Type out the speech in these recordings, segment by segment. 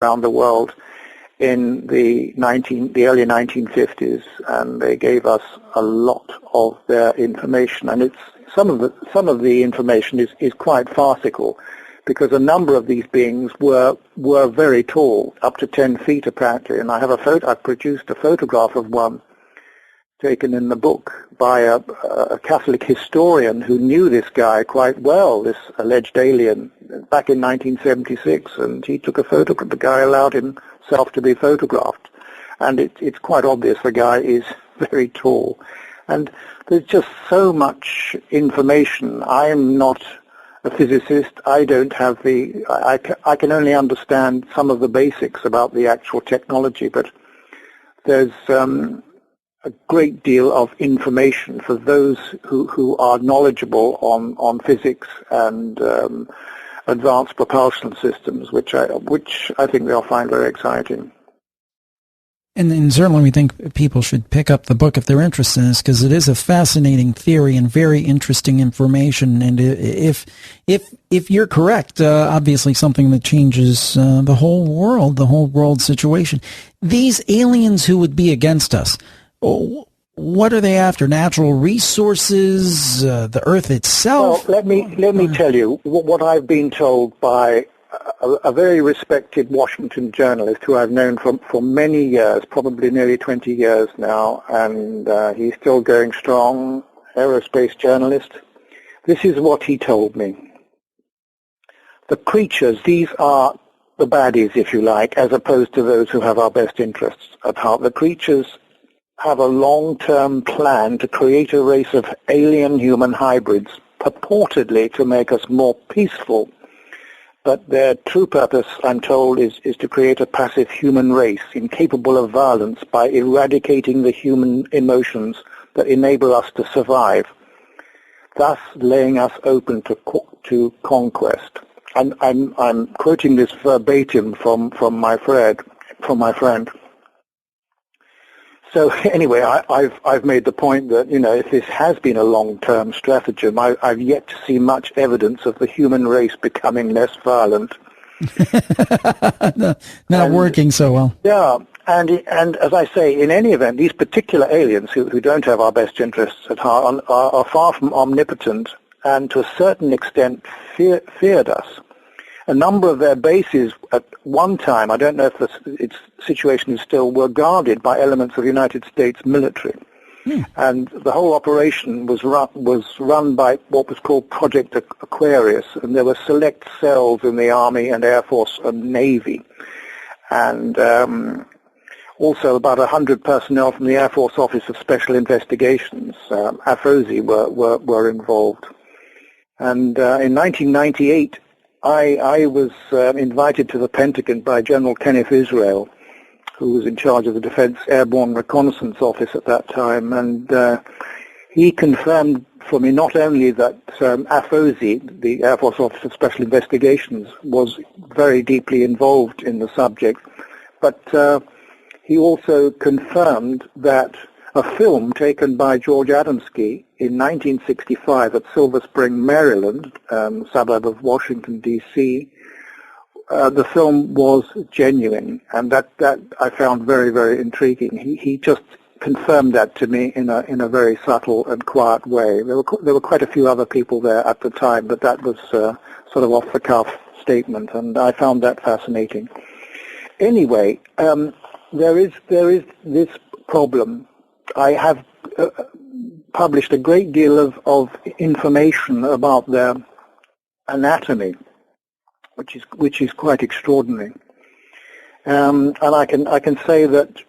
around the world in the early 1950s, and they gave us a lot of their information. And some of the information is quite farcical, because a number of these beings were very tall, up to 10 feet apparently. And I've produced a photograph of one taken in the book by a Catholic historian who knew this guy quite well, this alleged alien, back in 1976, and he took a photograph. The guy allowed himself to be photographed, and it's quite obvious the guy is very tall. And there's just so much information. I'm not a physicist. I don't have I can only understand some of the basics about the actual technology, but there's a great deal of information for those who are knowledgeable on physics and advanced propulsion systems, which I think they'll find very exciting. And certainly we think people should pick up the book if they're interested in this, because it is a fascinating theory and very interesting information. And if you're correct, obviously something that changes the whole world situation. These aliens who would be against us, what are they after? Natural resources, the Earth itself? Well, let me tell you what I've been told by a very respected Washington journalist who I've known for many years, probably nearly 20 years now, and he's still going strong, aerospace journalist. This is what he told me. The creatures, these are the baddies, if you like, as opposed to those who have our best interests at heart. The creatures have a long-term plan to create a race of alien-human hybrids, purportedly to make us more peaceful. But their true purpose, I'm told, is to create a passive human race incapable of violence by eradicating the human emotions that enable us to survive, thus laying us open to conquest. I'm quoting this verbatim from my friend. So anyway, I've made the point that, if this has been a long-term stratagem, I've yet to see much evidence of the human race becoming less violent. Not working so well. Yeah, and as I say, in any event, these particular aliens who don't have our best interests at heart are far from omnipotent, and to a certain extent feared us. A number of their bases at one time, I don't know if its situation is still, were guarded by elements of the United States military. And the whole operation was run by what was called Project Aquarius, and there were select cells in the Army and Air Force and Navy. And also about 100 personnel from the Air Force Office of Special Investigations, AFOSI, were involved. And in 1998, I was invited to the Pentagon by General Kenneth Israel, who was in charge of the Defense Airborne Reconnaissance Office at that time, and he confirmed for me not only that AFOSI, the Air Force Office of Special Investigations, was very deeply involved in the subject, but he also confirmed that a film taken by George Adamski in 1965 at Silver Spring, Maryland, suburb of Washington, D.C., the film was genuine, and that I found very, very intriguing. He just confirmed that to me in a very subtle and quiet way. There were quite a few other people there at the time, but that was sort of off-the-cuff statement, and I found that fascinating. Anyway, there is this problem. I have published a great deal of information about their anatomy, which is quite extraordinary. And I can say that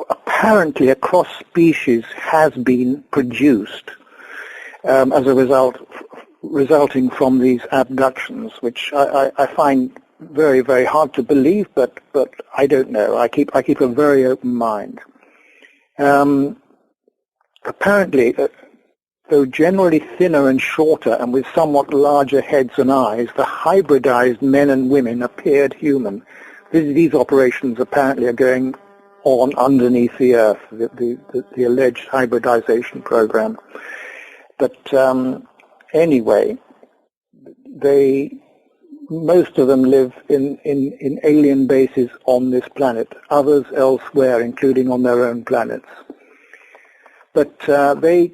apparently a cross species has been produced as a result, resulting from these abductions, which I find very, very hard to believe, but I don't know. I keep a very open mind. Apparently, though generally thinner and shorter and with somewhat larger heads and eyes, the hybridized men and women appeared human. These operations apparently are going on underneath the earth, the alleged hybridization program. But anyway, they most of them live in alien bases on this planet, others elsewhere, including on their own planets. But these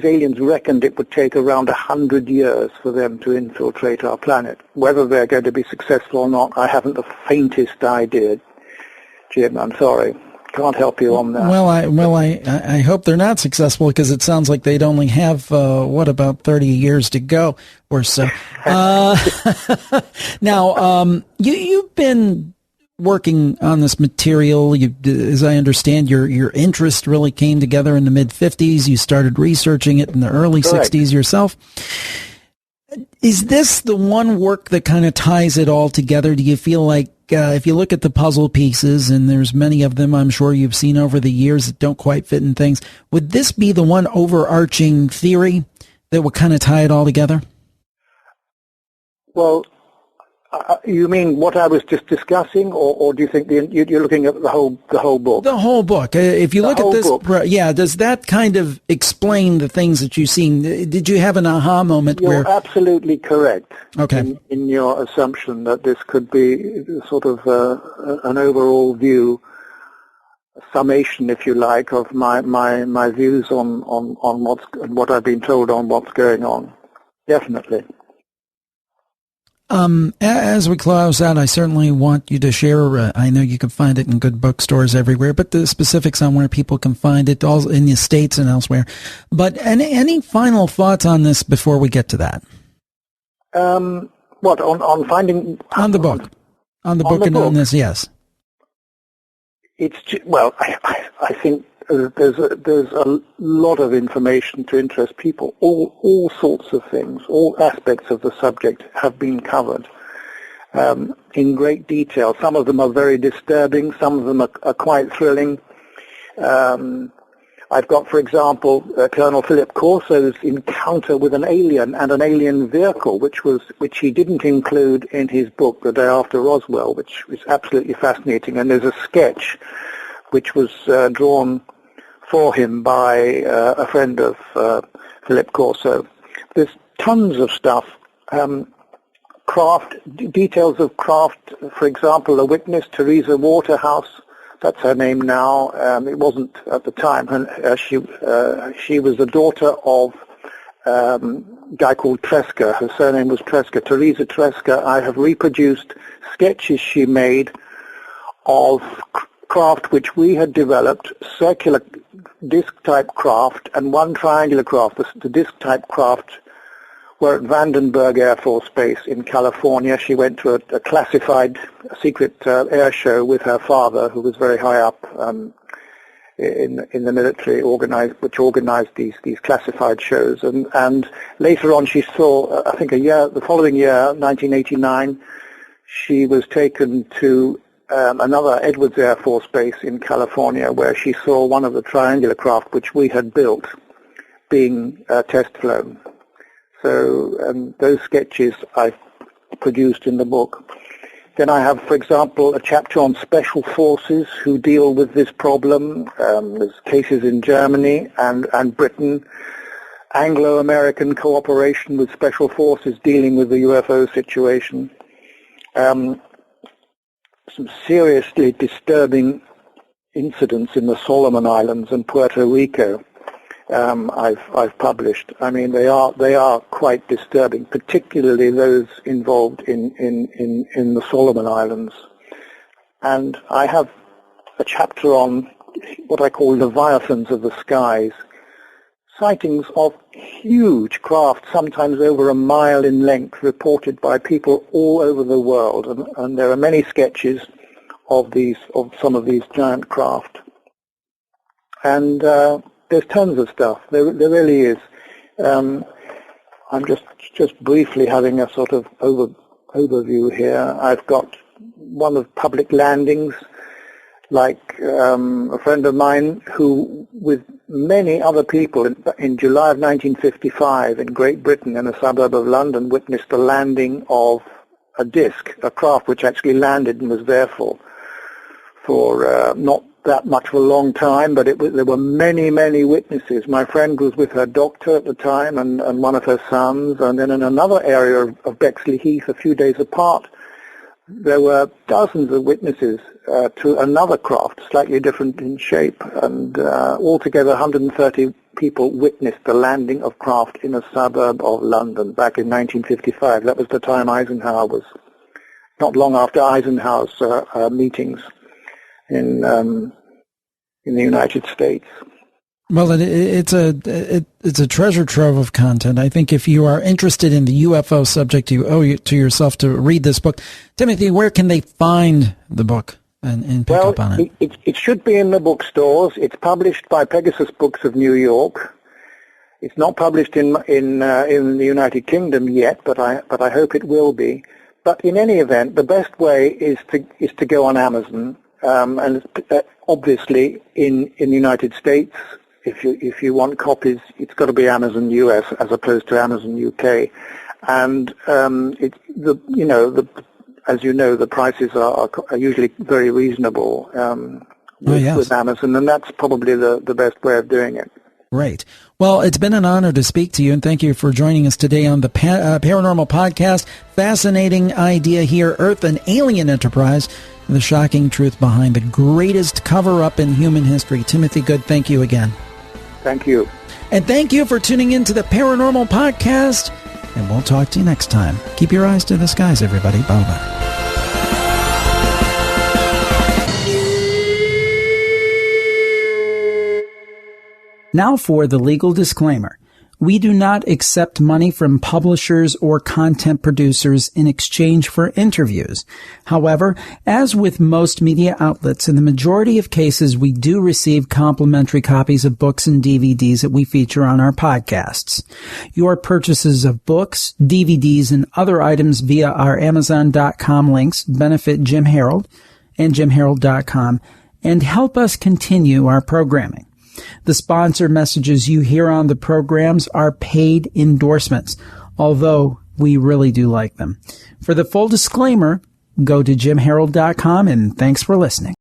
aliens reckoned it would take around 100 years for them to infiltrate our planet. Whether they're going to be successful or not, I haven't the faintest idea, Jim. I'm sorry. Can't help you on that. Well, I hope they're not successful, because it sounds like they'd only have about 30 years to go or so. Now, you've been working on this material. As I understand, your interest really came together in the mid-50s. You started researching it in the early Correct. 60s yourself. Is this the one work that kind of ties it all together? Do you feel like if you look at the puzzle pieces, and there's many of them I'm sure you've seen over the years that don't quite fit in things, would this be the one overarching theory that would kind of tie it all together? Well, you mean what I was just discussing, or do you think you're looking at the whole book? The whole book. If you look at this, book. Does that kind of explain the things that you've seen? Did you have an aha moment? You're absolutely correct. Okay. In your assumption that this could be sort of an overall view, a summation, if you like, of my views on what I've been told on what's going on. Definitely. As we close out, I certainly want you to share, I know you can find it in good bookstores everywhere, but the specifics on where people can find it, all in the States and elsewhere. But any final thoughts on this before we get to that? What, on finding... On the book. On the book and on this, yes. It's, well, I think there's a lot of information to interest people. All sorts of things, all aspects of the subject have been covered in great detail. Some of them are very disturbing. Some of them are quite thrilling. I've got, for example, Colonel Philip Corso's encounter with an alien and an alien vehicle, which he didn't include in his book, The Day After Roswell, which is absolutely fascinating. And there's a sketch which was drawn for him by a friend of Philip Corso. There's tons of stuff. Details of craft, for example, a witness, Teresa Waterhouse, that's her name now. It wasn't at the time. She was the daughter of a guy called Tresca. Her surname was Tresca, Teresa Tresca. I have reproduced sketches she made of craft which we had developed, circular disc-type craft and one triangular craft. The disc-type craft were at Vandenberg Air Force Base in California. She went to a classified secret air show with her father, who was very high up in the military, which organized these classified shows. And later on she saw, I think the following year, 1989, she was taken to another Edwards Air Force Base in California, where she saw one of the triangular craft which we had built being test flown. So those sketches I produced in the book. Then I have, for example, a chapter on special forces who deal with this problem. There's cases in Germany and Britain, Anglo-American cooperation with special forces dealing with the UFO situation. Some seriously disturbing incidents in the Solomon Islands and Puerto Rico. I've published. I mean, they are quite disturbing, particularly those involved in the Solomon Islands. And I have a chapter on what I call Leviathans of the skies, sightings of huge craft, sometimes over a mile in length, reported by people all over the world. And there are many sketches of some of these giant craft. And there's tons of stuff. There really is. I'm just briefly having a sort of overview here. I've got one of public landings, like a friend of mine who, with many other people, in July of 1955 in Great Britain in a suburb of London, witnessed the landing of a disc, a craft which actually landed and was there for not that much for a long time, but there were many, many witnesses. My friend was with her doctor at the time and one of her sons, and then in another area of Bexley Heath, a few days apart, there were dozens of witnesses to another craft, slightly different in shape, and altogether 130 people witnessed the landing of craft in a suburb of London back in 1955. That was the time Eisenhower was, not long after Eisenhower's meetings in the United States. Well, it's a treasure trove of content. I think if you are interested in the UFO subject, you owe it to yourself to read this book. Timothy, where can they find the book and pick up on it? It should be in the bookstores. It's published by Pegasus Books of New York. It's not published in the United Kingdom yet, but I hope it will be. But in any event, the best way is to go on Amazon, and obviously in the United States. If you want copies, it's got to be Amazon US as opposed to Amazon UK, and as you know, the prices are usually very reasonable with Amazon, and that's probably the best way of doing it. Great. Well, it's been an honor to speak to you, and thank you for joining us today on the Paranormal Podcast. Fascinating idea here, Earth and Alien Enterprise, the shocking truth behind the greatest cover-up in human history. Timothy Good, thank you again. Thank you. And thank you for tuning in to the Paranormal Podcast, and we'll talk to you next time. Keep your eyes to the skies, everybody. Bye-bye. Now for the legal disclaimer. We do not accept money from publishers or content producers in exchange for interviews. However, as with most media outlets, in the majority of cases, we do receive complimentary copies of books and DVDs that we feature on our podcasts. Your purchases of books, DVDs, and other items via our Amazon.com links benefit Jim Harold and JimHarold.com and help us continue our programming. The sponsor messages you hear on the programs are paid endorsements, although we really do like them. For the full disclaimer, go to JimHarold.com, and thanks for listening.